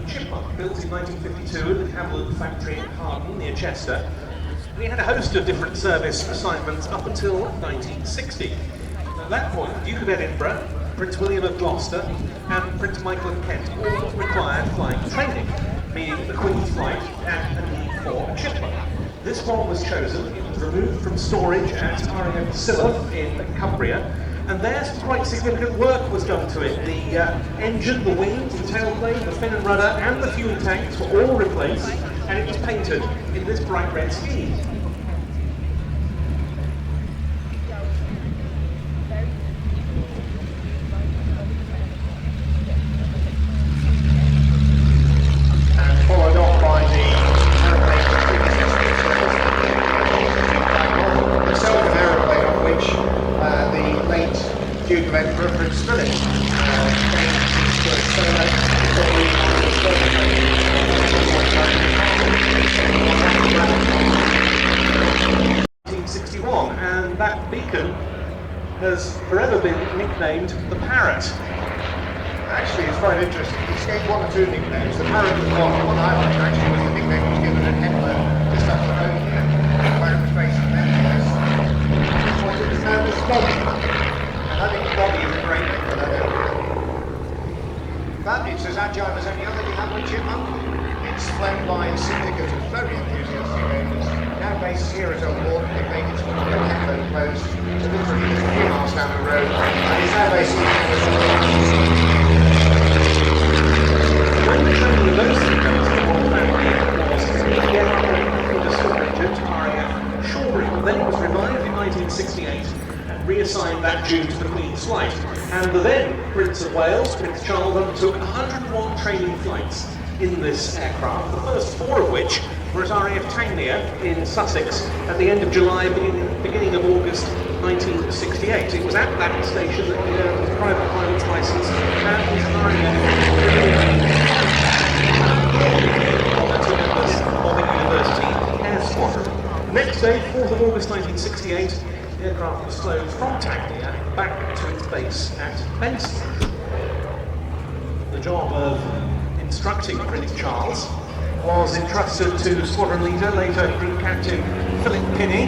Chipmunk, built in 1952 at the Cavalry factory in Harden near Chester. And he had a host of different service assignments up until 1960. At that point, the Duke of Edinburgh, Prince William of Gloucester, and Prince Michael of Kent all required flying training, meaning the Queen's flight and a need for a Chipmunk. This one was chosen. It was removed from storage at RAF Bassingbourn in Cumbria, and there some quite significant work was done to it. The engine, the wings, the tailplane, the fin and rudder, and the fuel tanks were all replaced, and it was painted in this bright red scheme. And followed on by the aeroplane on which the late Duke of Edinburgh, Prince Philip, came to a solo probably on his birthday. 1961, and that beacon has forever been nicknamed the Parrot. Actually, it's quite interesting. He's gained one or two nicknames. The Parrot was one I liked actually was the nickname was given at Hitler just after the home here. The Parrot was based on them. What it was known as Bobby. And I think Bobby is a great name for that airplane. But it's as agile as any other you have with Chipmunk. It's flown by a syndicate of very enthusiastic owners. Now based here at Old Warden, they've made its depot close to literally just a few miles down the road, and it's now based here at When the training of those syndicats the Royal Family was again under storage at RAF Shawbury, but then it was revived in 1968 and reassigned that June to the Queen's flight. And the then Prince of Wales, Prince Charles, undertook 101 training flights in this aircraft, the first 4 of which were at RAF Tangmere in Sussex at the end of July, beginning of August 1968. It was at that station that he earned his private pilot's licence and his of the University Air Squadron. The next day, 4th of August 1968, the aircraft was flown from Tangmere back to its base at Bassingbourn. The job of instructing Prince Charles was entrusted to squadron leader, later Group Captain Philip Pinney.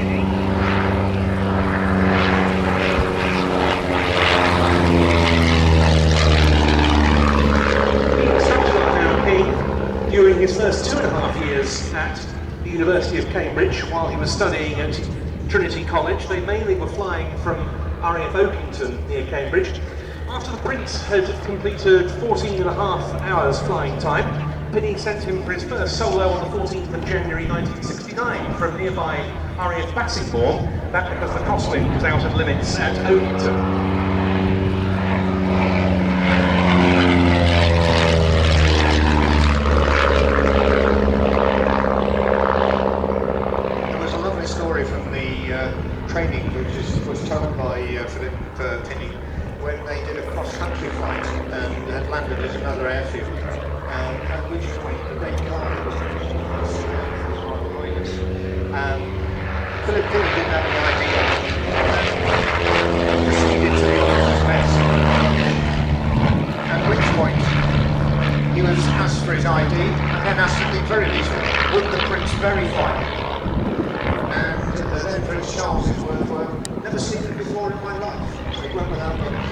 He instructed RP during his first 2.5 years at the University of Cambridge while he was studying at Trinity College. They mainly were flying from RAF Oakington near Cambridge. After the Prince had completed 14.5 hours flying time, Pinney sent him for his first solo on the 14th of January 1969 from nearby RAF Bassingbourn, that because the crosswind was out of limits at Oakington. There was a lovely story from the training which was told by Philip Pinney when they did a cross-country flight and had landed at another airfield, at which point the red carpet was Philip Pinney didn't have an idea and proceeded to the officer's mess, at which point he was asked for his ID and then asked at the very least, would the Prince verify it? And then Prince Charles's words were, never seen it before in my life. It went without getting.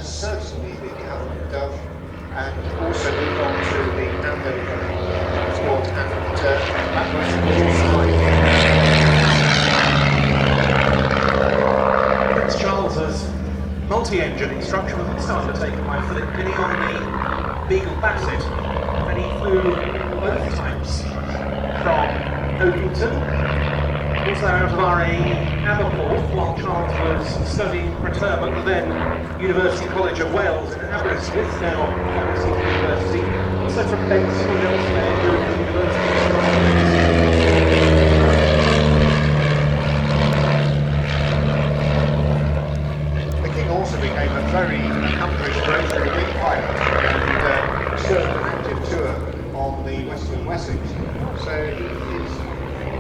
Certainly the Cavalry Dove, and also moved on to the Andover squad, and that was Prince Charles's multi-engine instruction was started taken by Philip Pinney on the Beagle Basset, and he flew both types from Oakington, also out of RAE Aberporth while Charles was studying preterment at the then University College of Wales in Aberystwyth, now Oxford University, also from Benson and elsewhere during the University of first active tour on the Western Wessex. So he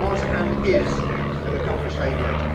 was and is an accomplished aviator.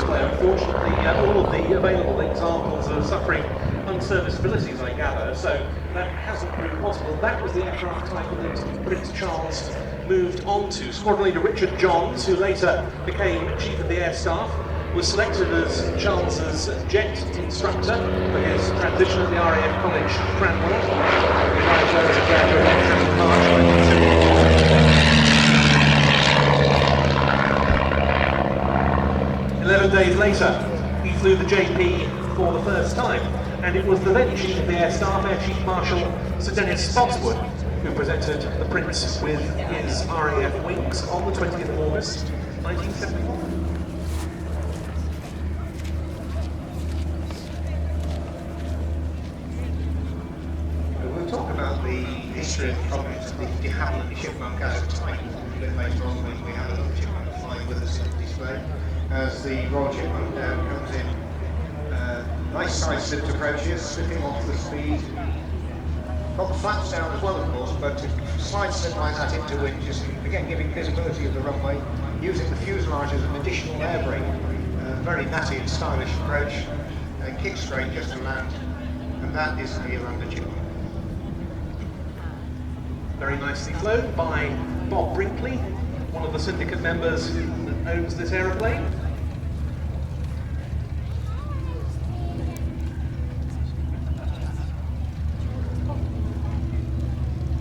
'Unfortunately, all of the available examples are suffering unserviceabilities, I gather, so that hasn't proved possible. That was the aircraft type that Prince Charles moved on to. Squadron Leader Richard Johns, who later became Chief of the Air Staff, was selected as Charles's jet instructor for his transition at the RAF College, Cranwell. He arrived there as a graduate on March 1974. 11 days later, he flew the JP for the first time, and it was the then Chief of the Air Staff, Air Chief Marshal Sir Dennis Spotswood, who presented the Prince with his RAF wings on the 20th of August 1974. We'll talk about the history of the problems of the de Havilland Chipmunk as a type. Later on, when we have another Chipmunk flying with us in the display, as the Royal Chipmunk now comes in. Nice side slipped approaches, slipping off the speed. Got the flaps down as well, of course, but to slide slip like that into wind, just again giving visibility of the runway, using the fuselage as an additional air brake. Very natty and stylish approach, kick straight just to land, and that is the Yolanda Chipmunk. Very nicely flown by Bob Brinkley, one of the syndicate members who owns this aeroplane.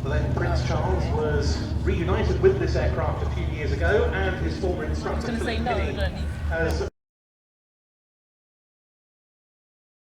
Then Prince Charles was reunited with this aircraft a few years ago, and his former instructor Philip Kinney has